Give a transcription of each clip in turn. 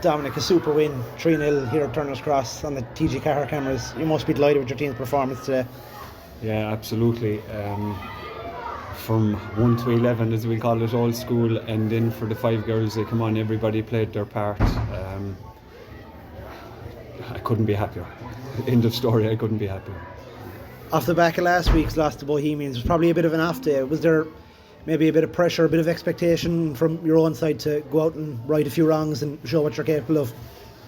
Dominic, a super win, 3-0 here at Turner's Cross on the TG Car cameras. You must be delighted with your team's performance today. Yeah, absolutely. From 1 to 11, as we call it, old school, and then for the 5 girls, they come on, everybody played their part. I couldn't be happier. End of story, I couldn't be happier. Off the back of last week's loss to Bohemians, it was probably a bit of an off day. Was there maybe a bit of pressure, a bit of expectation from your own side to go out and right a few wrongs and show what you're capable of?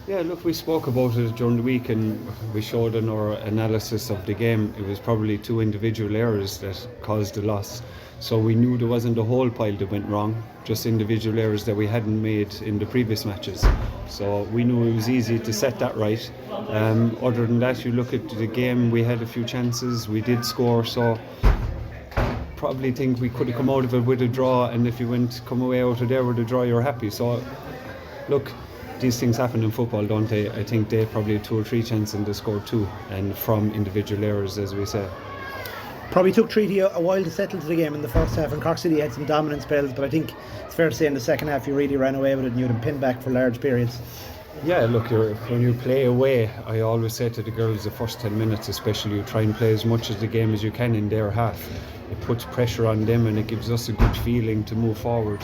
Yeah, look, we spoke about it during the week and we showed in our analysis of the game it was probably 2 individual errors that caused the loss. So we knew there wasn't a whole pile that went wrong, just individual errors that we hadn't made in the previous matches. So we knew it was easy to set that right. Other than that, you look at the game, we had a few chances, we did score, so probably think we could have come out of it with a draw, and if you come away out of there with a draw, you're happy. So look, these things happen in football, don't they? I think they probably had 2 or 3 chances and they scored 2, and from individual errors, as we say. Probably took Treaty a while to settle to the game in the first half, and Cork City had some dominant spells, but I think it's fair to say in the second half you really ran away with it and you had them pinned back for large periods. Yeah, look, when you play away, I always say to the girls the first 10 minutes especially, you try and play as much of the game as you can in their half. It puts pressure on them and it gives us a good feeling to move forward.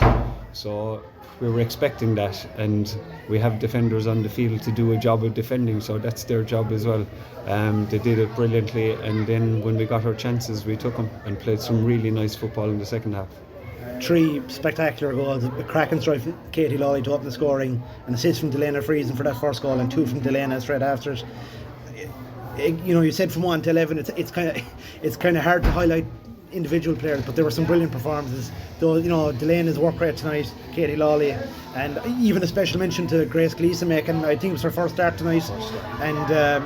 So we were expecting that, and we have defenders on the field to do a job of defending, so that's their job as well. They did it brilliantly, and then when we got our chances we took them and played some really nice football in the second half. 3 spectacular goals, a cracking strike from Katie Lawley to open the scoring, an assist from Delena Friesen for that first goal, and 2 from Delena straight after it. You know, you said from 1 to 11, it's kind of hard to highlight individual players, but there were some brilliant performances. Though, you know, Delena's work rate tonight, Katie Lawley, and even a special mention to Grace Gleeson making, I think it was her first start tonight, and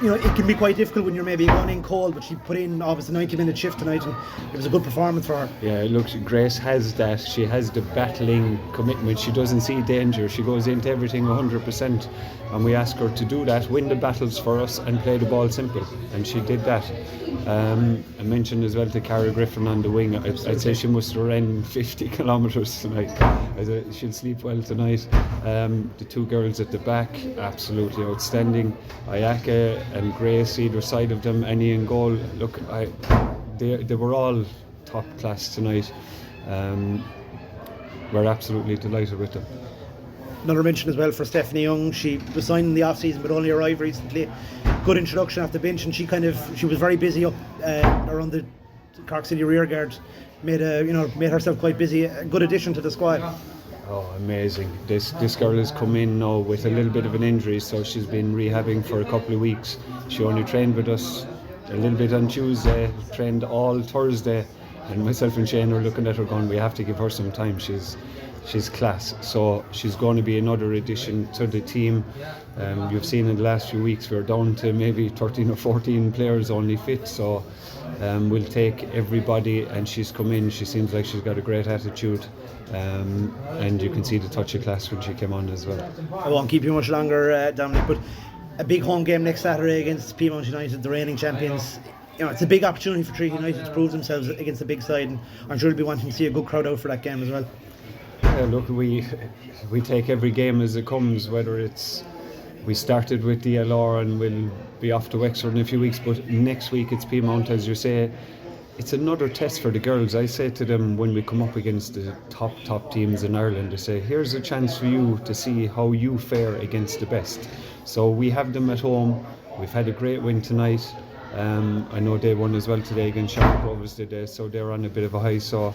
you know, it can be quite difficult when you're maybe going in cold, but she put in obviously a 90-minute shift tonight and it was a good performance for her. Yeah, look, Grace has that. She has the battling commitment. She doesn't see danger. She goes into everything 100%, and we ask her to do that, win the battles for us and play the ball simple, and she did that. I mentioned as well to Cara Griffin on the wing, I'd say she must have ran 50 kilometres tonight. She'll sleep well tonight. The 2 girls at the back, absolutely outstanding. Ayaka and Grace either side of them, Annie in goal. Look, they were all top class tonight. We're absolutely delighted with them. Another mention as well for Stephanie Young. She was signed in the off-season but only arrived recently. Good introduction off the bench, and she was very busy up around the Cork City rearguard. Made herself quite busy. A good addition to the squad. Oh, amazing. This girl has come in now with a little bit of an injury, so she's been rehabbing for a couple of weeks. She only trained with us a little bit on Tuesday, trained all Thursday, and myself and Shane are looking at her going, we have to give her some time. She's class, so she's going to be another addition to the team. You've seen in the last few weeks we're down to maybe 13 or 14 players only fit, so we'll take everybody, and she's come in. She seems like she's got a great attitude, and you can see the touch of class when she came on as well. I won't keep you much longer, Dominic, but a big home game next Saturday against Piedmont United, the reigning champions. You know, it's a big opportunity for Treaty United to prove themselves against a big side, and I'm sure we'll be wanting to see a good crowd out for that game as well. Yeah, look, we take every game as it comes, whether it's we started with DLR and we'll be off to Wexford in a few weeks, but next week it's Piedmont, as you say. It's another test for the girls. I say to them when we come up against the top teams in Ireland, I say, here's a chance for you to see how you fare against the best. So we have them at home. We've had a great win tonight. I know they won as well today against Shamrock Rovers today, so they're on a bit of a high. So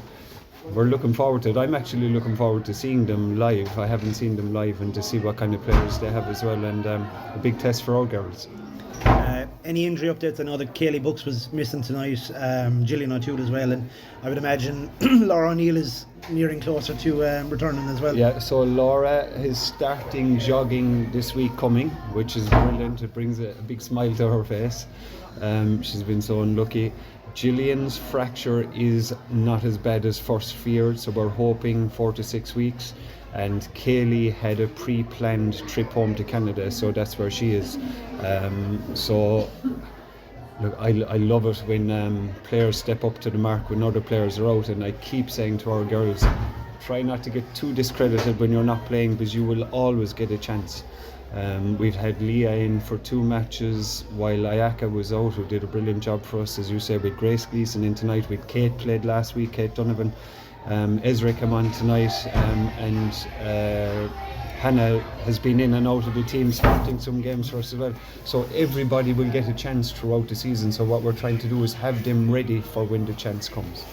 we're looking forward to it. I'm actually looking forward to seeing them live. I haven't seen them live, and to see what kind of players they have as well, and a big test for our girls. Any injury updates? I know that Kaylee Books was missing tonight, Gillian O'Toole as well, and I would imagine Laura O'Neill is nearing closer to returning as well. Yeah, so Laura is starting jogging this week coming, which is brilliant. It brings a big smile to her face. She's been so unlucky. Gillian's fracture is not as bad as first feared, so we're hoping 4 to 6 weeks. And Kaylee had a pre-planned trip home to Canada, so that's where she is. So look, I love it when players step up to the mark when other players are out, and I keep saying to our girls, try not to get too discredited when you're not playing, because you will always get a chance. We've had Leah in for 2 matches while Ayaka was out, who did a brilliant job for us, as you say, with Grace Gleeson in tonight, with Kate played last week, Kate Donovan. Ezra came on tonight, and Hannah has been in and out of the team, starting some games for us as well. So everybody will get a chance throughout the season. So what we're trying to do is have them ready for when the chance comes.